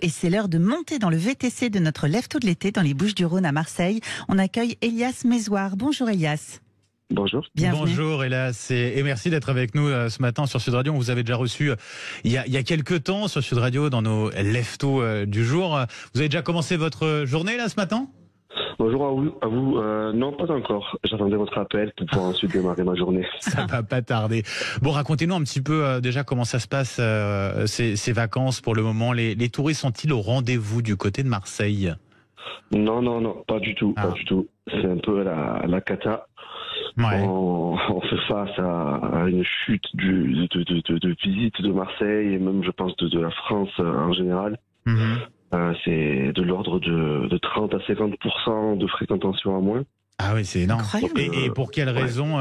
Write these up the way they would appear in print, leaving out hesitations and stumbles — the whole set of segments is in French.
Et c'est l'heure de monter dans le VTC de notre Lève-Tôt de l'été dans les Bouches-du-Rhône à Marseille. On accueille Elias Mézoir. Bonjour Elias. Bonjour. Bienvenue. Bonjour Elias et merci d'être avec nous ce matin sur Sud Radio. On vous avait déjà reçu il y a quelques temps sur Sud Radio dans nos Lève-Tôt du jour. Vous avez déjà commencé votre journée là ce matin ? Bonjour à vous. Non, pas encore. J'attendais votre appel pour pouvoir ensuite démarrer ma journée. Ça va pas tarder. Bon, racontez-nous un petit peu déjà comment ça se passe ces vacances pour le moment. Les touristes sont-ils au rendez-vous du côté de Marseille ? Non, pas du tout. Pas du tout. C'est un peu la cata. Ouais. On fait face à une chute de visite de Marseille et même, je pense, de la France en général. Mm-hmm. C'est de l'ordre de 30 à 50% de fréquentation à moins. Ah oui, c'est énorme. Incroyable. Et pour quelles raisons,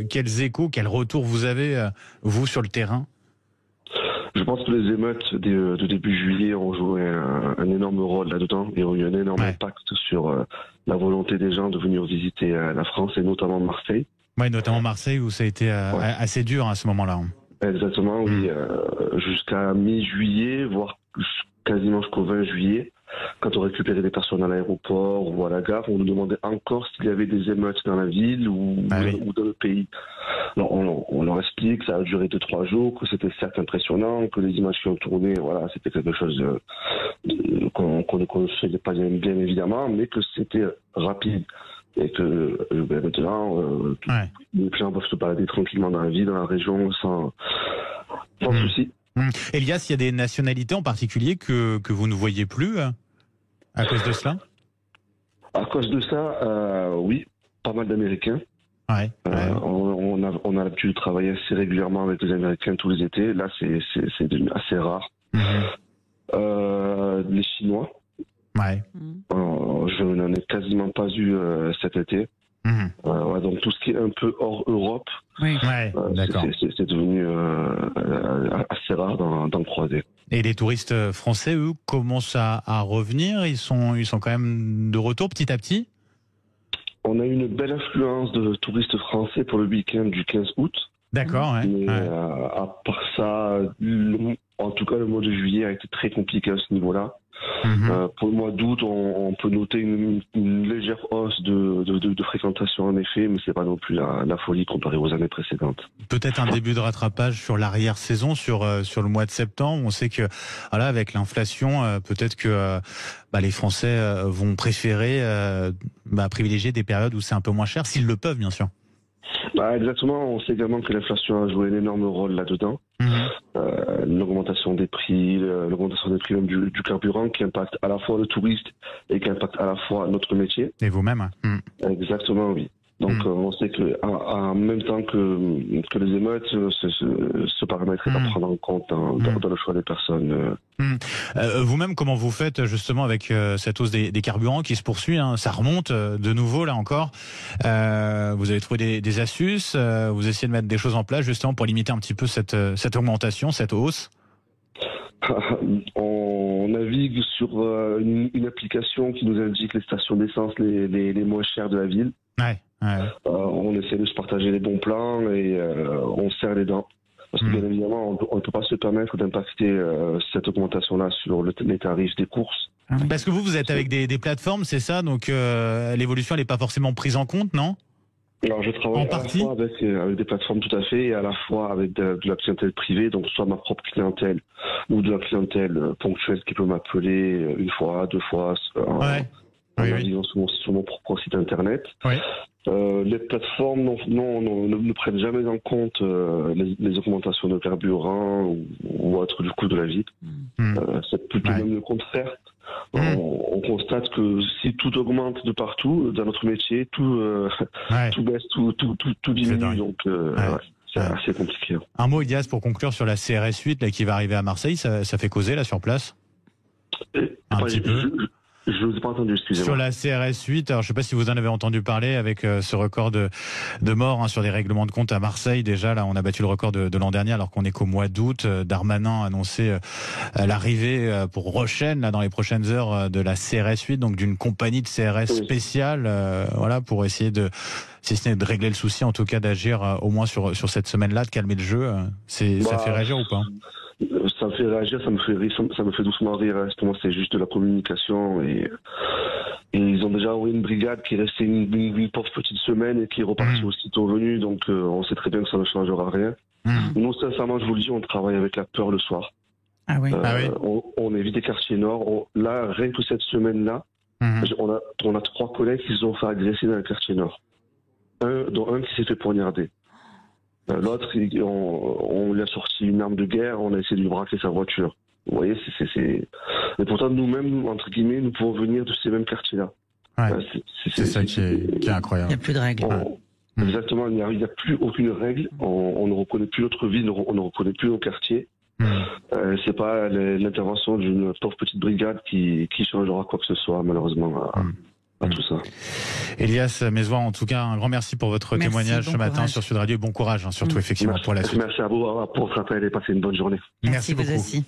quels échos, quels retours vous avez, vous, sur le terrain ? Je pense que les émeutes de début juillet ont joué un énorme rôle là-dedans et ont eu un énorme impact sur la volonté des gens de venir visiter la France et notamment Marseille. Oui, notamment Marseille où ça a été assez dur à ce moment-là. Exactement, oui. Jusqu'à mi-juillet, voire quasiment jusqu'au 20 juillet, quand on récupérait des personnes à l'aéroport ou à la gare, on nous demandait encore s'il y avait des émeutes dans la ville ou dans le pays. Alors, on leur explique que ça a duré 2-3 jours, que c'était certes impressionnant, que les images qui ont tourné, voilà, c'était quelque chose qu'on ne faisait pas bien évidemment, mais que c'était rapide. Et que maintenant, les gens peuvent se balader tranquillement dans la ville, dans la région, sans souci. Elias, il y a des nationalités en particulier que vous ne voyez plus à cause de cela ? À cause de ça, oui, pas mal d'Américains. On a l'habitude de travailler assez régulièrement avec les Américains tous les étés. Là, c'est devenu assez rare. Les Chinois. Je n'en ai quasiment pas eu cet été. Donc tout ce qui est un peu hors Europe, c'est devenu assez rare d'en croiser. Et les touristes français, eux, commencent à revenir. Ils sont quand même de retour petit à petit. On a eu une belle affluence de touristes français pour le week-end du 15 août. D'accord. Mais à part ça, en tout cas le mois de juillet a été très compliqué à ce niveau-là. Pour le mois d'août, on peut noter une légère hausse de fréquentation en effet, mais c'est pas non plus la folie comparée aux années précédentes. Peut-être un début de rattrapage sur l'arrière-saison, sur le mois de septembre. On sait que avec l'inflation, peut-être que les Français vont préférer privilégier des périodes où c'est un peu moins cher, s'ils le peuvent bien sûr. Exactement, on sait également que l'inflation a joué un énorme rôle là-dedans. L'augmentation des prix, même du carburant qui impacte à la fois le touriste et qui impacte à la fois notre métier. Et vous-même. Exactement, oui. Donc on sait que en même temps que les émeutes, ce paramètre est à prendre en compte dans le choix des personnes. Vous-même, comment vous faites justement avec cette hausse des carburants qui se poursuit, ça remonte de nouveau là encore. Vous avez trouvé des astuces, vous essayez de mettre des choses en place justement pour limiter un petit peu cette augmentation, cette hausse. On navigue sur une application qui nous indique les stations d'essence les moins chères de la ville. On essaie de se partager les bons plans et on serre les dents. Parce que bien évidemment, on ne peut pas se permettre d'impacter cette augmentation-là sur les tarifs des courses. Parce que vous êtes avec des plateformes, c'est ça ? Donc l'évolution, elle n'est pas forcément prise en compte, non ? Alors je travaille à la fois avec des plateformes tout à fait et à la fois avec de la clientèle privée, donc soit ma propre clientèle ou de la clientèle ponctuelle qui peut m'appeler une fois, 2 fois sur mon propre site internet. Les plateformes ne prennent jamais en compte les augmentations de carburant ou autre du coût de la vie. C'est plutôt même le contraire. On constate que si tout augmente de partout dans notre métier, tout baisse, tout diminue. Donc c'est assez compliqué. Un mot, Elias, pour conclure sur la CRS 8 là, qui va arriver à Marseille, ça fait causer là sur place un petit peu. Je ne vous ai pas entendu, excusez-moi. Sur la CRS 8, alors je ne sais pas si vous en avez entendu parler avec ce record de morts sur des règlements de compte à Marseille. Déjà, là, on a battu le record de l'an dernier alors qu'on est qu'au mois d'août. Darmanin a annoncé l'arrivée pour Rochaine, là, dans les prochaines heures, de la CRS 8, donc d'une compagnie de CRS spéciale, pour essayer si ce n'est de régler le souci, en tout cas d'agir au moins sur cette semaine-là, de calmer le jeu. Ça fait réagir ou pas ? Ça me fait réagir, ça me fait rire, ça me fait doucement rire. Pour moi, c'est juste de la communication et ils ont déjà envoyé une brigade qui est restée une pauvre petite semaine et qui est repartie aussitôt venue. Donc, on sait très bien que ça ne changera rien. Nous, sincèrement, je vous le dis, on travaille avec la peur le soir. Ah oui. On évite les quartiers nord. Là, rien que cette semaine-là, on a 3 collègues qui se sont fait agresser dans le quartier nord. Dont un qui s'est fait poignarder. L'autre, on lui a sorti une arme de guerre, on a essayé de lui braquer sa voiture. Vous voyez, et pourtant, nous-mêmes, entre guillemets, nous pouvons venir de ces mêmes quartiers-là. Ouais. C'est ça qui est incroyable. Il n'y a plus de règles. Exactement, il n'y a plus aucune règle. On ne reconnaît plus notre ville, on ne reconnaît plus nos quartiers. C'est pas l'intervention d'une pauvre petite brigade qui changera quoi que ce soit, malheureusement, à tout ça. Elias Mezouar, en tout cas, un grand merci pour votre témoignage ce matin sur Sud Radio. Bon courage, surtout effectivement pour la suite. Merci à vous pour votre appel et passez une bonne journée. Merci beaucoup. Vous aussi.